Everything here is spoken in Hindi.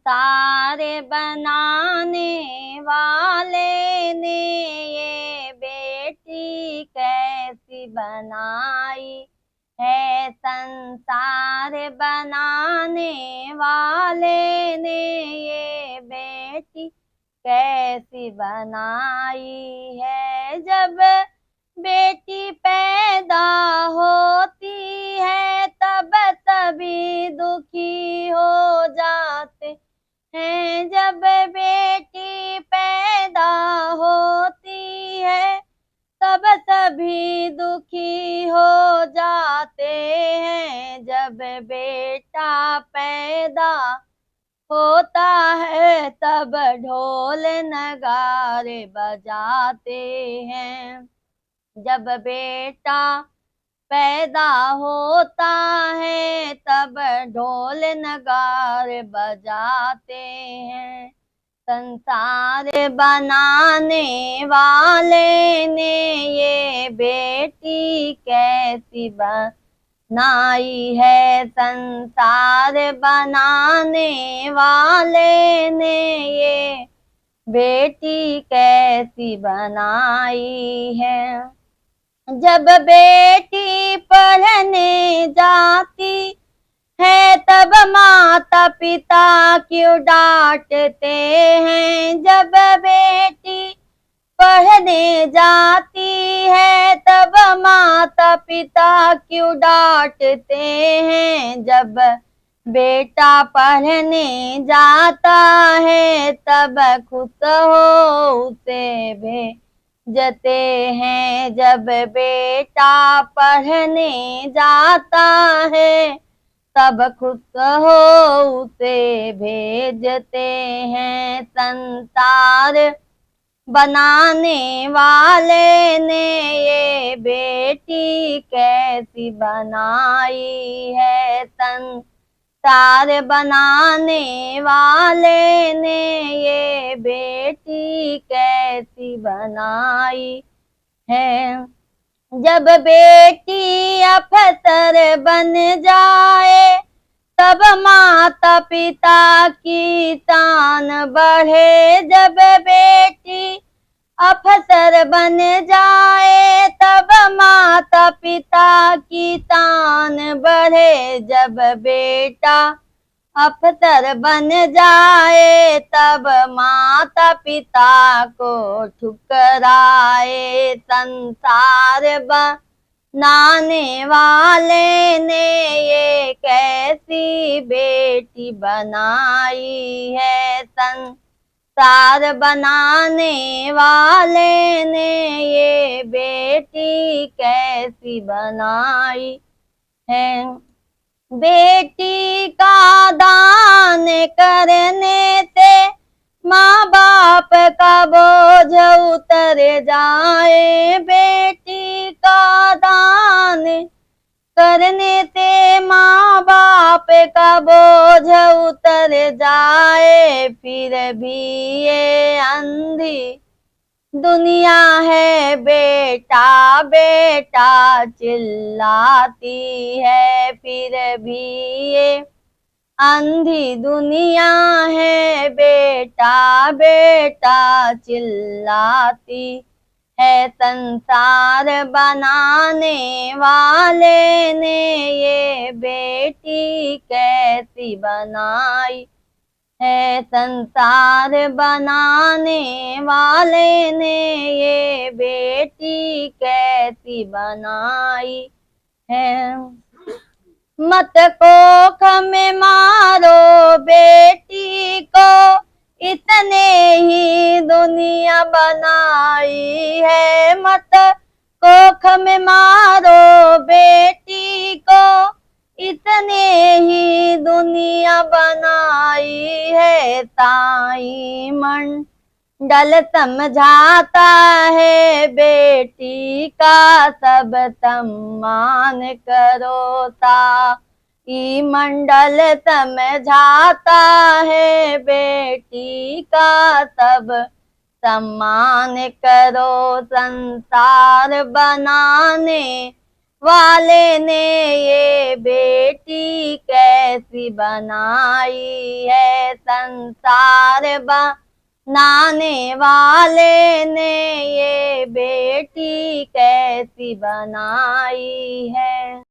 संसार बनाने वाले ने ये बेटी कैसी बनाई है। संसार बनाने वाले ने ये बेटी कैसी बनाई है। जब बेटी पैदा होती है तब सभी दुखी हो जाते हैं। जब बेटी पैदा होती है तब सभी दुखी हो जाते हैं। जब बेटा पैदा होता है तब ढोल नगारे बजाते हैं। जब बेटा पैदा होता है तब ढोल नगारे बजाते हैं। संसार बनाने वाले ने ये बेटी कैसी बनाई है। संसार बनाने वाले ने ये बेटी कैसी बनाई है। जब बेटी पढ़ने जाती है तब माता पिता क्यों डांटते हैं। जब बेटी पढ़ने जाती है तब माता पिता क्यों डांटते हैं। जब बेटा पढ़ने जाता है तब खुश हो उसे भेजते हैं। जब बेटा पढ़ने जाता है तब खुश हो उसे भेजते हैं। संसार बनाने वाले ने ये बेटी कैसी बनाई है। संसार बनाने वाले ने ये बेटी कैसी बनाई है। जब बेटी अफसर बन जाए तब माता पिता की शान बढ़े। जब बेटी अफसर बन जाए तब माता पिता की शान बढ़े। जब बेटा अफसर बन जाए तब माता पिता को ठुकराए। संसार बनाने वाले ने ये कैसी बेटी बनाई है। संसार बनाने वाले ने ये बेटी कैसी बनाई है। बेटी का दान करने से माँ बाप का बोझ उतर जाए। बेटी का दान करने से माँ बाप का बोझ उतर जाए। फिर भी ये अंधी दुनिया है बेटा बेटा चिल्लाती है। फिर भी ये अंधी दुनिया है बेटा बेटा चिल्लाती है। संसार बनाने वाले ने ये बेटी कैसी बनाई है। संसार बनाने वाले ने ये बेटी कैसी बनाई है। मत कोख में मारो बेटी को इतने ही दुनिया बनाई है। मत कोख में मारो बेटी को इतने ही दुनिया बनाई है। ताई मंडल समझाता है बेटी का सब सम्मान करो। ताई मंडल समझाता है बेटी का सब सम्मान करो। संसार बनाने वाले ने ये बेटी कैसी बनाई है, संसार बनाने वाले ने ये बेटी कैसी बनाई है।